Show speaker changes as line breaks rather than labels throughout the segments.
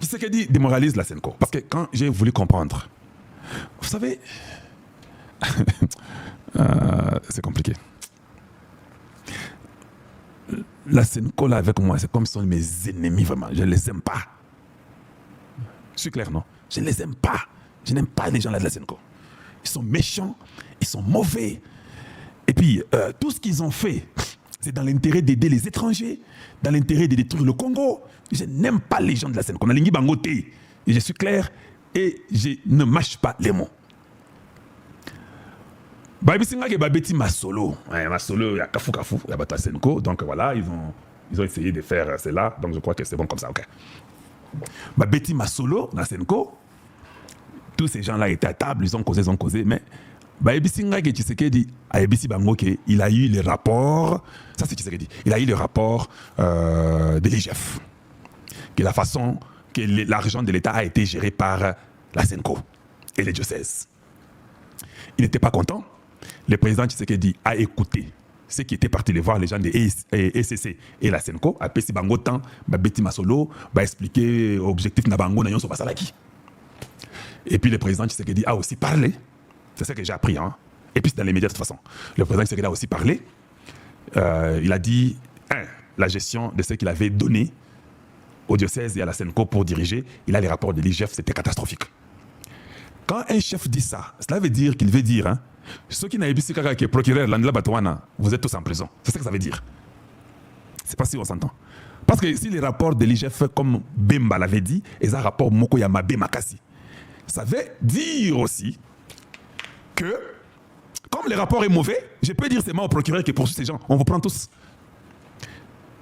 Tshisekedi démoralise la Senko. Parce que quand j'ai voulu comprendre, vous savez, c'est compliqué. La Senko là avec moi, c'est comme si sont mes ennemis vraiment. Je ne les aime pas. Je suis clair, non? Je ne les aime pas. Je n'aime pas les gens là de la Senko. Ils sont méchants, ils sont mauvais. Et puis, tout ce qu'ils ont fait, c'est dans l'intérêt d'aider les étrangers, dans l'intérêt de détruire le Congo. Je n'aime pas les gens de la Senko. Et je suis clair et je ne mâche pas les mots. Babeti Masolo. Masolo, il y a Kafou, il y a Bata Senko. Donc voilà, ils ont essayé de faire cela. Donc je crois que c'est bon comme ça. Okay. Babeti Masolo, na Senko, tous ces gens-là étaient à table, ils ont causé, mais il a eu les rapports, ça c'est Tshisekedi, il a eu les rapports de l'IGF, que la façon que l'argent de l'État a été géré par la Senko et les diocèses. Il n'était pas content. Le président Tshisekedi a écouté ceux qui étaient partis les voir, les gens de ECC et la Senko, a payé bango temps, Babeti Masolo, va expliquer l'objectif de bango na yonso basalaki. Et puis le président Tshisekedi a aussi parlé. C'est ça que j'ai appris. Hein. Et puis c'est dans les médias de toute façon. Le président Tshisekedi a aussi parlé. Il a dit, la gestion de ce qu'il avait donné au diocèse et à la Senko pour diriger, il a les rapports de l'IGF, c'était catastrophique. Quand un chef dit ça, cela veut dire qu'il veut dire, hein, ceux qui n'avaient pas dit que procureur Landela Batouana, vous êtes tous en prison. C'est ça que ça veut dire. C'est pas si on s'entend. Parce que si les rapports de l'IGF, comme Bemba l'avait dit, et ça rapport Moko Yamabe Makasi, ça veut dire aussi que, comme le rapport est mauvais, je peux dire c'est moi au procureur qui poursuit ces gens. On vous prend tous.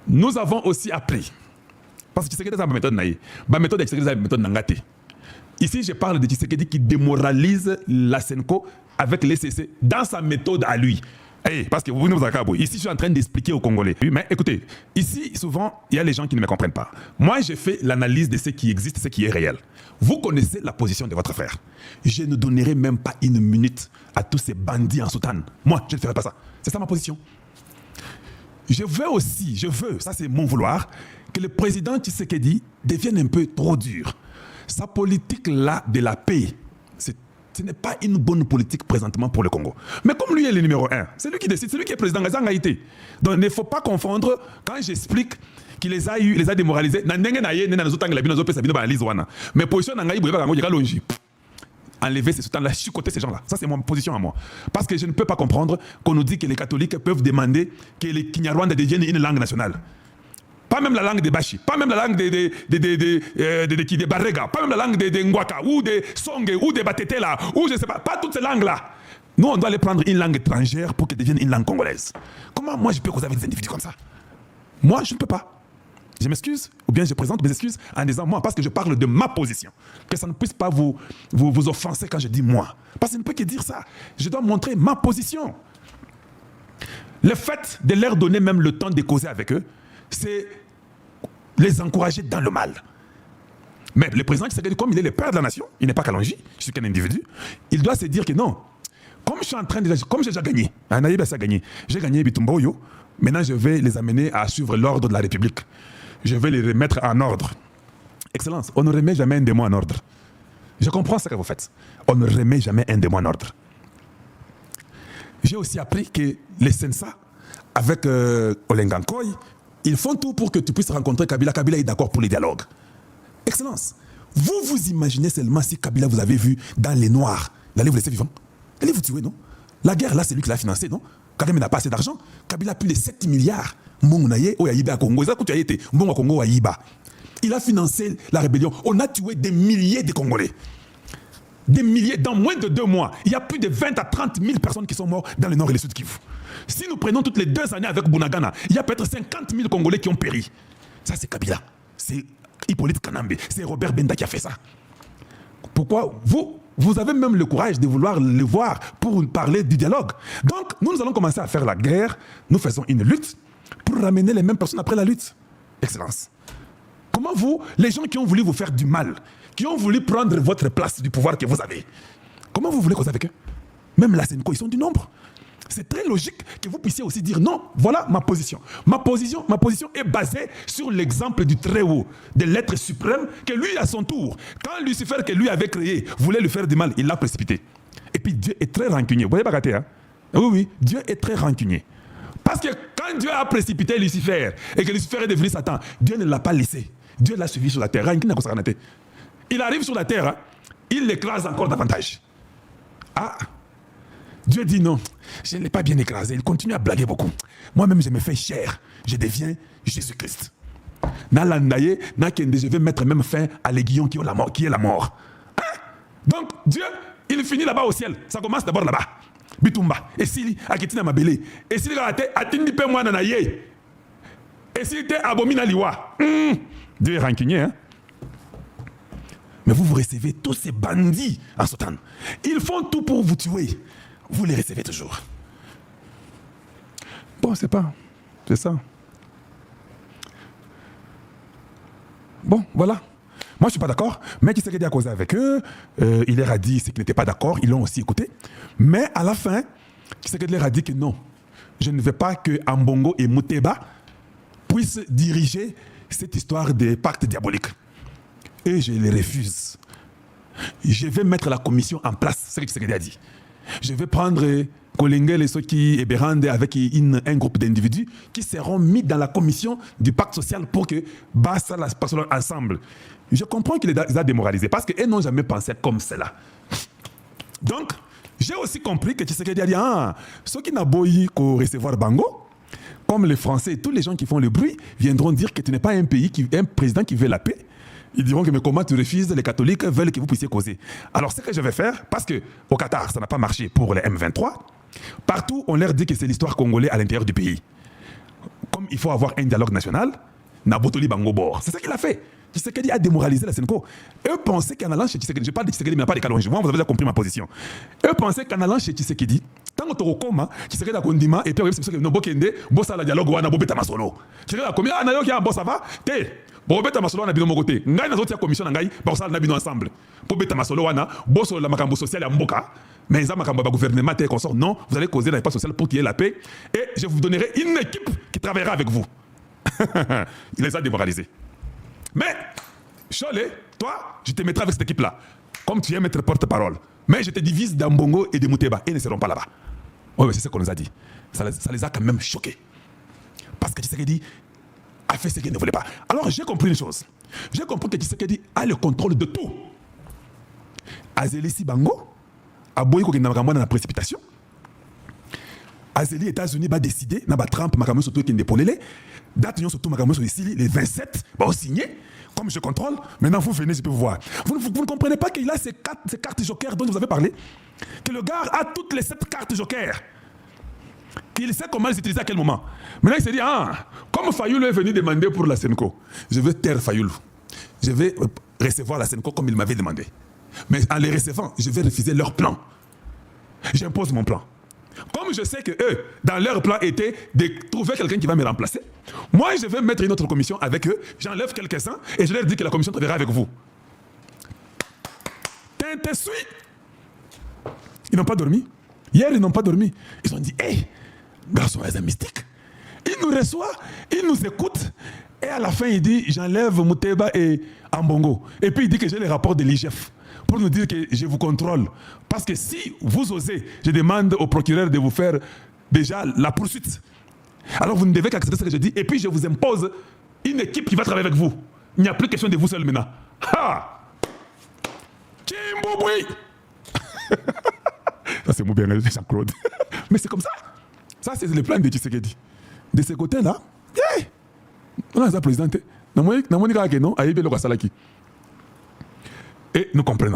Nous avons aussi appris, parce que Tshisekedi a une méthode naïe, la méthode de Tshisekedi a une méthode nangate. Ici, je parle de Tshisekedi qui démoralise la Senko avec l'ECC dans sa méthode à lui. Hey, parce que vous ici, je suis en train d'expliquer aux Congolais. Mais écoutez, ici, souvent, il y a les gens qui ne me comprennent pas. Moi, j'ai fait l'analyse de ce qui existe, ce qui est réel. Vous connaissez la position de votre frère. Je ne donnerai même pas une minute à tous ces bandits en soutane. Moi, je ne ferai pas ça. C'est ça ma position. Je veux, ça c'est mon vouloir, que le président Tshisekedi devienne un peu trop dur. Sa politique-là de la paix, ce n'est pas une bonne politique présentement pour le Congo. Mais comme lui est le numéro 1, c'est lui qui décide, c'est lui qui est président. Donc il ne faut pas confondre quand j'explique qu'il les a démoralisés. Mais position enlever ces soutiens-là, chicoter ces gens-là. Ça, c'est mon position à moi. Parce que je ne peux pas comprendre qu'on nous dit que les catholiques peuvent demander que les Kinyarwanda deviennent une langue nationale. Pas même la langue des Bashi, pas même la langue des Barrega, pas même la langue des Ngwaka, ou des Songe, ou des Batetela, ou je ne sais pas toutes ces langues-là. Nous, on doit les prendre une langue étrangère pour qu'elle devienne une langue congolaise. Comment moi je peux causer avec des individus comme ça? Moi, je ne peux pas. Je m'excuse, ou bien je présente mes excuses en disant moi, parce que je parle de ma position. Que ça ne puisse pas vous offenser quand je dis moi. Parce que je ne peux que dire ça. Je dois montrer ma position. Le fait de leur donner même le temps de causer avec eux, c'est les encourager dans le mal. Mais le président Tshisekedi, comme il est le père de la nation, il n'est pas Kalonji, je suis qu'un individu, il doit se dire que non, comme je suis en train de... Comme j'ai déjà gagné, j'ai gagné Bitumboyo, maintenant je vais les amener à suivre l'ordre de la République. Je vais les remettre en ordre. Excellence, on ne remet jamais un démon en ordre. Je comprends ce que vous faites. On ne remet jamais un démon en ordre. J'ai aussi appris que les Sensa, avec Olengankoy, ils font tout pour que tu puisses rencontrer Kabila. Kabila est d'accord pour les dialogues. Excellence, vous imaginez seulement si Kabila vous avez vu dans les noirs, il allait vous laisser vivant. Il allait vous tuer, non? La guerre, là, c'est lui qui l'a financée, non? Kagame n'a pas assez d'argent. Kabila a plus de 7 milliards. Il a financé la rébellion. On a tué des milliers de Congolais. Des milliers, dans moins de 2 mois. Il y a plus de 20 à 30 000 personnes qui sont mortes dans le nord et le sud Kivu. Si nous prenons toutes les 2 années avec Bunagana, il y a peut-être 50 000 Congolais qui ont péri. Ça, c'est Kabila. C'est Hippolyte Kanambe. C'est Robert Benda qui a fait ça. Pourquoi vous avez même le courage de vouloir le voir pour parler du dialogue. Donc, nous allons commencer à faire la guerre. Nous faisons une lutte pour ramener les mêmes personnes après la lutte. Excellence. Comment vous, les gens qui ont voulu vous faire du mal, qui ont voulu prendre votre place du pouvoir que vous avez, comment vous voulez causer avec eux? Même la Senko, ils sont du nombre. c'est très logique que vous puissiez aussi dire non, voilà ma position. Ma position est basée sur l'exemple du Très-Haut, de l'être suprême, que lui, à son tour, quand Lucifer, que lui avait créé, voulait lui faire du mal, il l'a précipité. Et puis Dieu est très rancunier. Vous voyez pas gâté, hein? Oui, Dieu est très rancunier. Parce que quand Dieu a précipité Lucifer et que Lucifer est devenu Satan, Dieu ne l'a pas laissé. Dieu l'a suivi sur la terre. Il arrive sur la terre, hein, il l'écrase encore davantage. Ah, Dieu dit non, je ne l'ai pas bien écrasé. Il continue à blaguer beaucoup. Moi-même, je me fais chair. Je deviens Jésus-Christ. Je vais mettre même fin à l'aiguillon qui est la mort. Hein? Donc, Dieu, il finit là-bas au ciel. Ça commence d'abord là-bas. Bitumba. Et s'il a quitté ma belé. Et s'il a été atteint peu moins nanaye. Et s'il était abomina liwa. Dieu est rancunier, hein? Mais vous recevez tous ces bandits en Sotan. Ils font tout pour vous tuer. Vous les recevez toujours. Bon, c'est ça. Bon, voilà. Moi, je ne suis pas d'accord. Mais Tshisekedi a causé avec eux. Il leur a dit qu'ils n'étaient pas d'accord. Ils l'ont aussi écouté. Mais à la fin, Tshisekedi leur a dit que non. Je ne veux pas que Ambongo et Muteba puissent diriger cette histoire des pactes diaboliques. Et je les refuse. Je vais mettre la commission en place, c'est ce que Tshisekedi a dit. Je vais prendre Kolengel et Soki et Berande avec un groupe d'individus qui seront mis dans la commission du pacte social pour que Bassa la passe ensemble. Je comprends qu'il les a démoralisés parce qu'ils n'ont jamais pensé comme cela. Donc, j'ai aussi compris que Tshisekedi a dit ceux qui n'ont pas recevoir Bango, comme les Français et tous les gens qui font le bruit, viendront dire que tu n'es pas un président qui veut la paix. Ils diront que mais comment tu refuses, les catholiques veulent que vous puissiez causer. Alors ce que je vais faire, parce qu'au Qatar, ça n'a pas marché pour les M23, partout on leur dit que c'est l'histoire congolaise à l'intérieur du pays. Comme il faut avoir un dialogue national, Nabotoli Bango Bor. C'est ça qu'il a fait. Tshisekedi a démoralisé la Senko. Eux pensaient qu'en allant chez Tshisekedi, je parle de Tshisekedi, mais il n'y a pas de Kalonji. Moi, vous avez déjà compris ma position. Eux pensaient qu'en allant chez Tshisekedi, tant que tu as Tshisekedi a condiment, et puis c'est pour ça que nous bokende, bossa la dialogue, on a bobeta masolo. Tshisekedi a commis, nayo qui a un boss, ça va, bobeta masolo, on a bino mon côté. Ngai na zotia commission ngai, bossa na bino ensemble. Bobeta masolo, on a bosso la makambo social à Mboka. Mais ils ont un gouvernement et consort. Non, vous allez causer dans l'espace social pour qu'il y ait la paix. Et je vous donnerai une équipe qui travaillera avec vous. Il les a démoralisés. Mais, Cholet, toi, je te mettrai avec cette équipe-là. Comme tu aimes être porte-parole. Mais je te divise d'Ambongo et de Muteba. Ils ne seront pas là-bas. Oui, c'est ce qu'on nous a dit. Ça les a quand même choqués. Parce que Tshisekedi a fait ce qu'il ne voulait pas. Alors, j'ai compris une chose. J'ai compris que Tshisekedi a le contrôle de tout. Azeli Sibango, Aboyi Kokenamakamwa dans la précipitation. Azeli, États-Unis, va décider, Trump, Makamou surtout qui n'est pas les date surtout Makamou sur ici, les 27, va signer. Comme je contrôle, maintenant vous venez, je peux vous voir. Vous ne comprenez pas qu'il a ces cartes jokers dont vous avez parlé? Que le gars a toutes les 7 cartes jokers. Qu'il sait comment les utiliser à quel moment. Maintenant il s'est dit, comme Fayoulou est venu demander pour la Senko, je vais taire Fayoulou. Je vais recevoir la Senko comme il m'avait demandé. Mais en les recevant, je vais refuser leur plan. J'impose mon plan. Comme je sais que eux, dans leur plan était de trouver quelqu'un qui va me remplacer, moi je vais mettre une autre commission avec eux, j'enlève quelques-uns et je leur dis que la commission travaillera avec vous. T'es Ils n'ont pas dormi. Hier, ils n'ont pas dormi. Ils ont dit, hé, garçon, c'est un mystique. Il nous reçoit, il nous écoute, et à la fin, il dit, j'enlève Muteba et Ambongo. Et puis il dit que j'ai les rapports de l'IGF pour nous dire que je vous contrôle. Parce que si vous osez, je demande au procureur de vous faire déjà la poursuite. Alors vous ne devez qu'accepter ce que je dis, et puis je vous impose une équipe qui va travailler avec vous. Il n'y a plus question de vous seul maintenant. Ha! Kimbouboué! Ça c'est mon bien, Jean-Claude. Mais c'est comme ça. Ça c'est le plan de Tshisekedi. De ce côté-là, on a un président. Et nous comprenons.